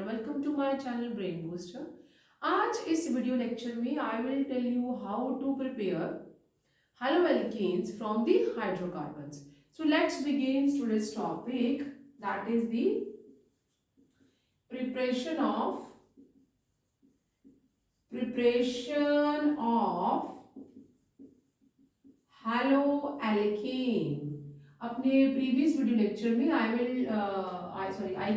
Welcome to my channel brain booster. आज इस video lecture में I will tell you how to prepare haloalkanes from the hydrocarbons. So let's begin today's topic, that is the preparation of haloalkane. अपने previous video lecture में I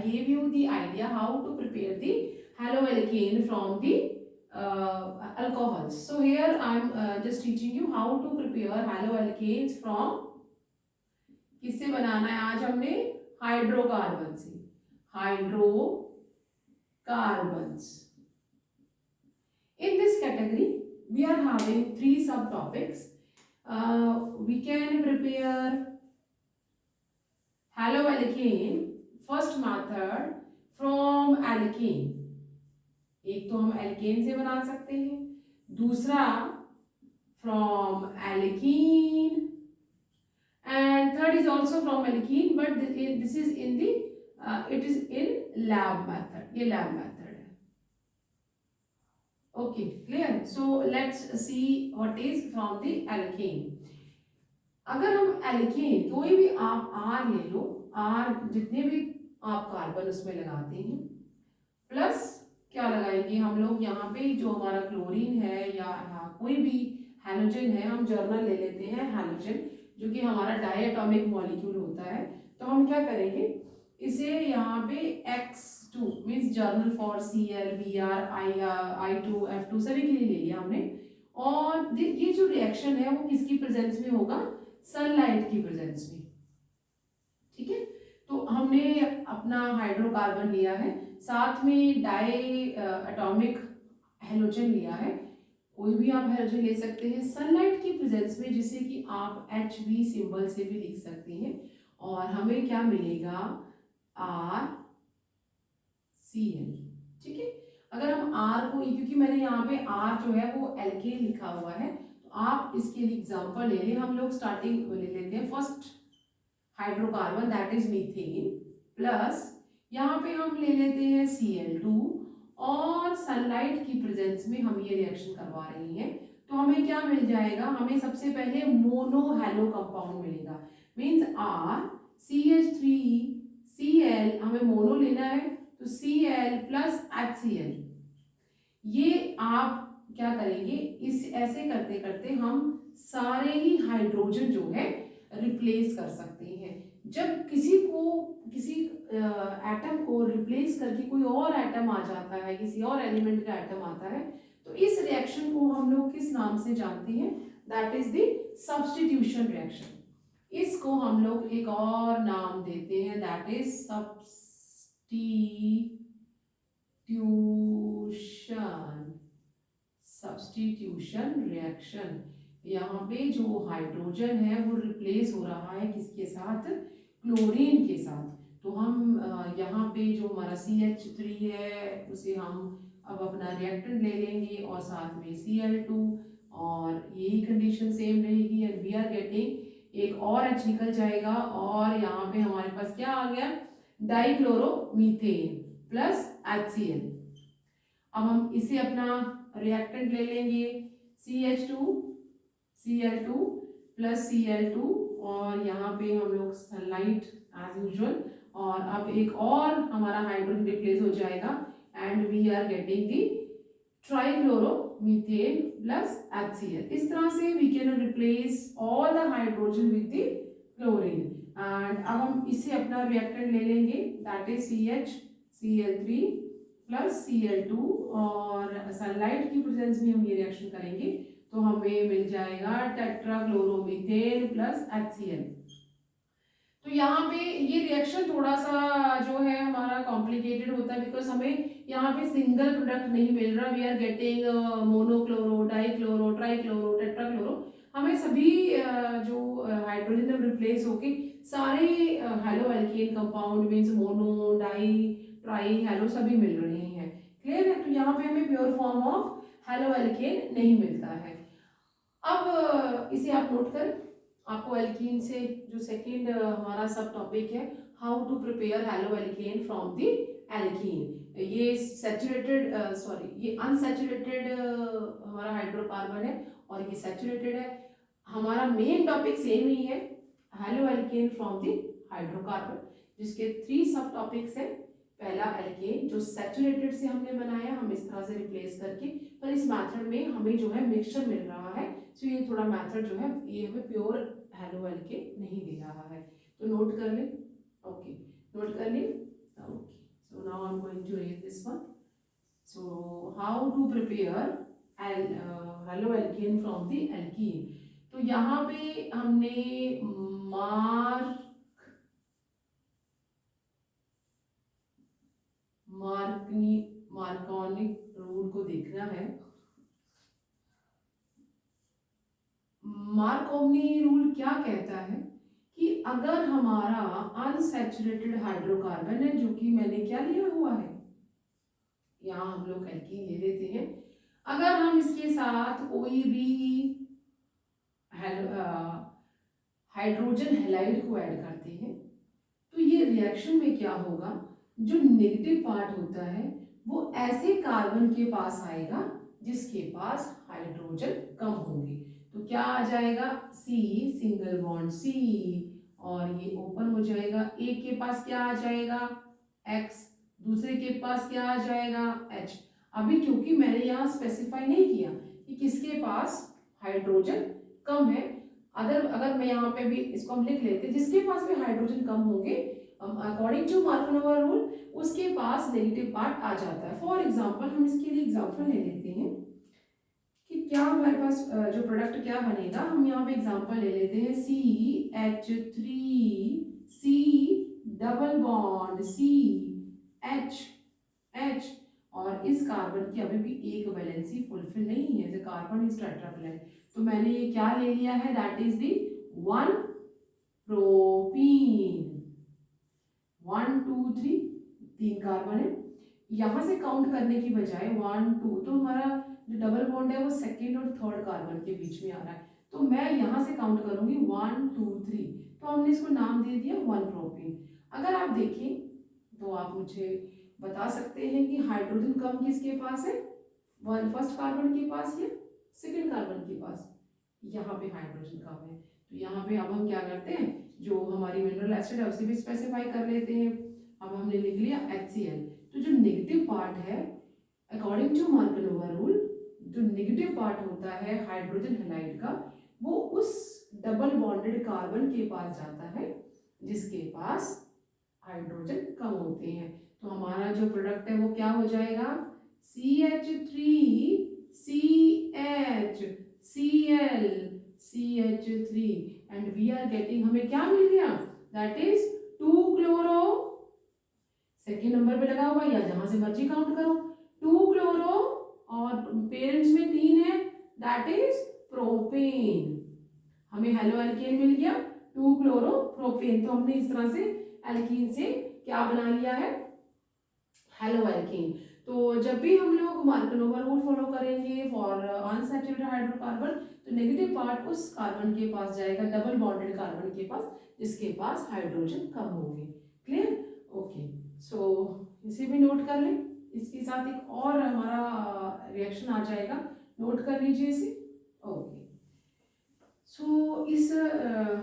gave you the idea how to prepare the haloalkane from the alcohols. So here I am just teaching you how to prepare haloalkanes from किससे बनाना है। आज हमने hydrocarbon से, hydrocarbons. In this category we are having three subtopics. We can prepare haloalkane first method from alkane. एक तो हम alkene से बना सकते हैं, दूसरा from alkene, and third is also from alkene, but this is in the it is in lab method. ये lab method है। Okay, clear. So let's see what is from the alkene. अगर हम alkene कोई भी आप are ले लो, are जितने भी आप कार्बन उसमें लगाते हैं, प्लस क्या लगाएंगे हम लोग यहाँ पे, जो हमारा क्लोरीन है या कोई भी हैलोजन है, हम जर्नल ले लेते हैं हैलोजन, जो कि हमारा डायटोमिक मॉलिक्यूल होता है। तो हम क्या करेंगे, इसे यहाँ पे X2 means journal for Cl, Br, I2, F2 सभी के लिए ले लिया हमने। और ये जो रिएक्शन है वो किसकी प्रेजेंस में होगा, सनलाइट की प्रेजेंस में। ठीक है, तो हमने अपना हाइड्रोकार्बन लिया है, साथ में डाई एटॉमिक हेलोजन लिया है। कोई भी आप हेलोजन ले सकते हैं सनलाइट की प्रेजेंस में, जिसे कि आप HB सिंबल से भी लिख सकते हैं। और हमें क्या मिलेगा, RCl। ठीक है, अगर हम R को, क्योंकि मैंने यहाँ पे R जो है वो एल्केन लिखा हुआ है, तो आप इसके लिए एग्जाम्पल ले लें। हम लोग स्टार्टिंग ले लेते हैं first hydrocarbon, that is methane, plus यहाँ पे हम ले लेते हैं Cl2, और सनलाइट की प्रेजेंस में हम ये रिएक्शन करवा रहे हैं। तो हमें क्या मिल जाएगा, हमें सबसे पहले मोनो हैलो कंपाउंड मिलेगा, मींस RCH3Cl, हमें मोनो लेना है तो Cl प्लस HCl। ये आप क्या करेंगे, इस ऐसे करते करते हम सारे ही हाइड्रोजन जो है रिप्लेस कर सकते हैं। जब किसी एटम को रिप्लेस करके कोई और एटम आ जाता है, किसी और एलिमेंट का एटम आता है, तो इस रिएक्शन को हम लोग किस नाम से जानते हैं, that is the substitution reaction. इसको हम लोग एक और नाम देते हैं, दैट इज सब्स्टिट्यूशन रिएक्शन। यहाँ पे जो हाइड्रोजन है वो रिप्लेस हो रहा है किसके साथ, क्लोरीन के साथ। तो हम यहाँ पे जो हमारा CH3 है उसे हम अब अपना रिएक्टेंट ले लेंगे, और साथ में Cl2, और यही कंडीशन सेम रहेगी, एंड वी आर गेटिंग एक और H निकल जाएगा, और यहाँ पे हमारे पास क्या आ गया, डाइक्लोरोमीथेन प्लस HCl। अब हम इसे अपना रिएक्टेंट ले लेंगे, Cl2 प्लस Cl2, और यहाँ पे हम लोग सनलाइट एज यूजुअल, और अब एक और हमारा हाइड्रोजन रिप्लेस हो जाएगा, and we are getting the trichloromethane plus HCl। इस तरह से we can replace all the hydrogen with the chlorine. And अब हम इसे अपना रिएक्टेंट ले लेंगे, that is CHCl3 plus Cl2, और सनलाइट की प्रेजेंस में हम ये रिएक्शन करेंगे, तो हमें मिल जाएगा टेट्राक्लोरोमीथेन प्लस HCl। तो यहाँ पे ये रिएक्शन थोड़ा सा जो है हमारा कॉम्प्लिकेटेड होता है, बिकॉज हमें यहाँ पे सिंगल प्रोडक्ट नहीं मिल रहा, we are getting monochloro, dichloro, trichloro, tetrachloro. हमें सभी जो हाइड्रोजन रिप्लेस होके सारे haloalkane compound means mono, di, tri, halo सभी मिल रहे हैं। क्लियर है, तो यहाँ पे हमें प्योर फॉर्म ऑफ हैलोअल्केन नहीं मिलता है। अब इसे आप नोट कर, आपको एल्कीन से जो सेकेंड हमारा सब टॉपिक है, how to prepare haloalkane from the alkene. ये सैचुरेटेड ये अनसैचुरेटेड हमारा हाइड्रोकार्बन है और ये सैचुरेटेड है। हमारा मेन टॉपिक सेम ही है, halo alkane from the hydrocarbon, जिसके 3 सब टॉपिक्स हैं। पहला एल्केन जो सैचुरेटेड से हमने बनाया, हम इस तरह से रिप्लेस करके, पर इस मेथड में हमें जो है मिक्सचर मिल रहा है, तो ये थोड़ा मेथड जो है ये हमें प्योर हेलो एल्केन नहीं दे रहा है। तो नोट कर लें, ओके, नोट कर लें, okay. So now I'm going to raise this one. So how to prepare halo alkane from the alkene? तो यहाँ पे हमने मार्कोनिक रूल को देखना है। मार्कोनी रूल क्या कहता है कि अगर हमारा अनसैचुरेटेड हाइड्रोकार्बन है, जो कि मैंने क्या लिया हुआ है, यहाँ हम लोग एल्कीन ले लेते हैं, अगर हम इसके साथ कोई भी हाइड्रोजन हैलाइड को ऐड करते हैं, तो ये रिएक्शन में क्या होगा, जो नेगेटिव पार्ट होता है वो ऐसे कार्बन के पास आएगा जिसके पास हाइड्रोजन कम होंगे। तो क्या आ जाएगा, C सिंगल बॉन्ड C, और ये ओपन हो जाएगा। एक के पास क्या आ जाएगा, X, दूसरे के पास क्या आ जाएगा, H। अभी क्योंकि मैंने यहाँ स्पेसिफाई नहीं किया कि किसके पास हाइड्रोजन कम है, अगर मैं यहाँ पे भी इसको हम लिख लेते, जिसके पास भी हाइड्रोजन कम होंगे अकॉर्डिंग टू मार्कोनोवा रूल उसके पास नेगेटिव पार्ट आ जाता है। फॉर एग्जांपल हम इसके लिए एग्जांपल ले लेते हैं कि क्या हमारे पास जो प्रोडक्ट क्या बनेगा। हम यहाँ पे एग्जांपल ले लेते हैं CH3 C double bond C H H, और इस कार्बन की अभी भी एक वैलेंसी फुलफिल नहीं है, कार्बन इज टेट्रावैलेंट। तो मैंने ये क्या ले लिया है, that is the 1 propene. 1 2 3 3 carbon है। यहाँ से काउंट करने की बजाय 1 2, तो हमारा जो डबल बॉन्ड है वो सेकेंड और थर्ड कार्बन के बीच में आ रहा है, तो मैं यहाँ से काउंट करूंगी 1 2 3, तो हमने इसको नाम दे दिया 1 प्रोपीन। अगर आप देखें तो आप मुझे बता सकते हैं कि हाइड्रोजन कम किसके पास है, फर्स्ट कार्बन के पास या सेकेंड कार्बन के पास, यहाँ पे हाइड्रोजन कम है। तो यहाँ पे अब हम क्या करते हैं, जो हमारी मिनरल एसिड है उसे भी स्पेसिफाई कर लेते हैं। अब हमने लिख लिया HCl। तो जो नेगेटिव पार्ट है अकॉर्डिंग टू मार्कोनोवा रूल, जो नेगेटिव पार्ट होता है हाइड्रोजन हैलाइड का, वो उस डबल बॉन्डेड कार्बन के पास जाता है जिसके पास हाइड्रोजन कम होते हैं। तो हमारा जो प्रोडक्ट है वो क्या हो जाएगा, CH3 CH Cl CH3, and we are getting, हमें क्या मिल गया, that is 2 chloro, second number पे लगा हुआ, या जहां से मर्जी काउंट करो, 2 क्लोरो, और पेरेंट्स में 3 है, दैट इज प्रोपेन। हमें हेलो एल्केन मिल गया 2 क्लोरो प्रोपेन। तो हमने इस तरह से एल्कीन से क्या बना लिया है, हेलो एल्केन। तो जब भी हम लोग मार्कोनोवा रूल फॉलो करेंगे फॉर अनसैचुरेटेड हाइड्रोकार्बन, तो नेगेटिव पार्ट उस कार्बन के पास जाएगा, डबल बॉन्डेड कार्बन के पास, जिसके पास हाइड्रोजन कम होंगे। Clear, okay. सो इसे भी नोट कर लें, इसके साथ एक और हमारा रिएक्शन आ जाएगा, नोट कर लीजिए इसे, ओके। सो इस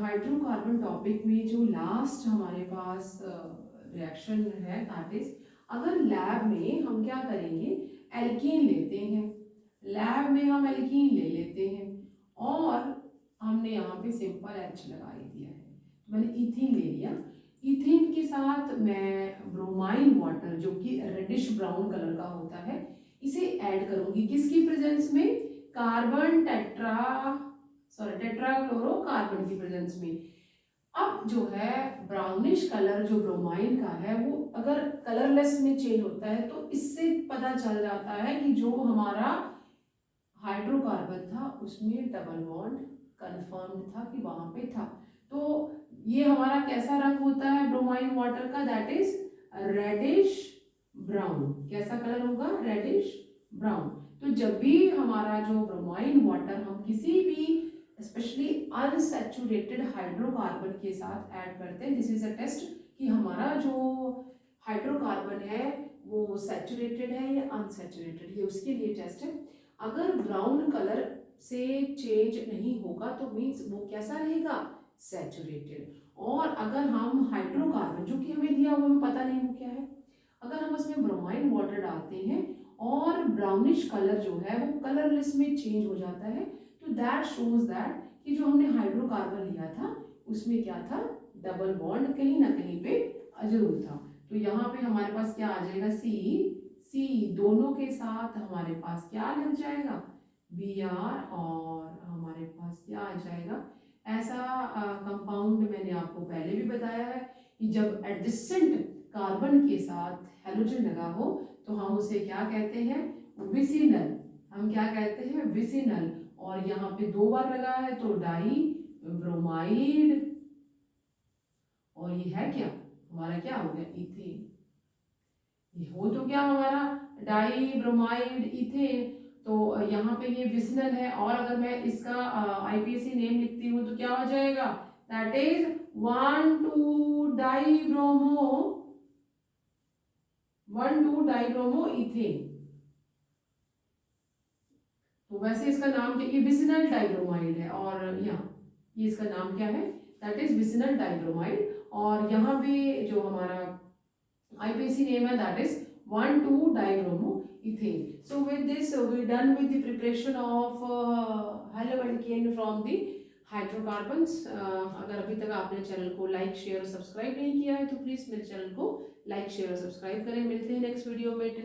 हाइड्रोकार्बन टॉपिक में जो लास्ट हमारे पास रिएक्शन है, दैट इज, अगर लैब में हम क्या करेंगे, एल्कीन लेते हैं, लैब में हम एल्कीन ले लेते हैं, और हमने यहाँ पे सिंपल H लगा ही दिया है, तो मैंने इथीन ले लिया। इथीन के साथ मैं ब्रोमाइन वाटर, जो कि रेडिश ब्राउन कलर का होता है, इसे ऐड करूंगी, किसकी प्रेजेंस में, कार्बन टेट्राक्लोरोकार्बन की प्रेजेंस में। अब जो है ब्राउनिश कलर जो ब्रोमाइन का है, वो अगर कलरलेस में चेंज होता है, तो इससे पता चल जाता है कि जो हमारा हाइड्रोकार्बन था उसमें डबल बॉन्ड कंफर्म था कि वहां पे था। तो ये हमारा कैसा रंग होता है ब्रोमाइन वाटर का, दैट इज रेडिश ब्राउन। कैसा कलर होगा, रेडिश ब्राउन। तो जब भी हमारा जो ब्रोमाइन वाटर हम किसी भी स्पेशली अनसैचुरेटेड हाइड्रोकार्बन के साथ ऐड करते हैं, दिस इज अ टेस्ट कि हमारा जो हाइड्रोकार्बन है वो वो सैचुरेटेड है या अनसैचुरेटेड, ये उसके लिए टेस्ट है। अगर ब्राउन कलर से चेंज नहीं होगा तो मीन्स वो कैसा रहेगा, सैचुरेटेड। और अगर हम हाइड्रोकार्बन जो कि हमें दिया हुआ हमें पता नहीं वो क्या है, अगर हम उसमें ब्रोमाइन वाटर डालते हैं और ब्राउनिश कलर जो है वो कलरलेस में चेंज हो जाता है, तो दैट शोज दैट कि जो हमने हाइड्रोकार्बन लिया था उसमें क्या था, डबल बॉन्ड कहीं ना कहीं पे जरूर था। तो यहाँ पे हमारे पास क्या आ जाएगा, सी दोनों के साथ हमारे पास क्या लग जाएगा, Br, और हमारे पास क्या आ जाएगा, ऐसा कंपाउंड मैंने आपको पहले भी बताया है कि जब एडजेसेंट कार्बन के साथ हेलोजन लगा हो तो हम उसे क्या कहते हैं, विसिनल। हम क्या कहते हैं, विसिनल। और यहाँ पे 2 बार लगा है तो डाई ब्रोमाइड, और ये है क्या, हमारा क्या हो गया, इथेन। ये हो तो क्या हमारा डाई ब्रोमाइड इथेन, तो यहाँ पे ये विसिनल है। और अगर मैं इसका आईपीएसी नेम लिखती हूँ तो क्या हो जाएगा, that is 1,2 dibromo, 1,2 dibromo ethane. तो वैसे इसका नाम क्या, ये विसिनल डाइब्रोमाइड है, और यहाँ ये इसका नाम क्या है, दैट इज विसिनल डाइब्रोमाइड। और यहाँ भी जो हमारा IPC name है that is 1,2 dibromo ethane. So with this we done with the preparation of haloalkane from the hydrocarbons. अगर अभी तक आपने चैनल को लाइक शेयर और सब्सक्राइब नहीं किया है तो प्लीज़ मेरे चैनल को लाइक शेयर और सब्सक्राइब करें। मिलते हैं नेक्स्ट वीडियो में।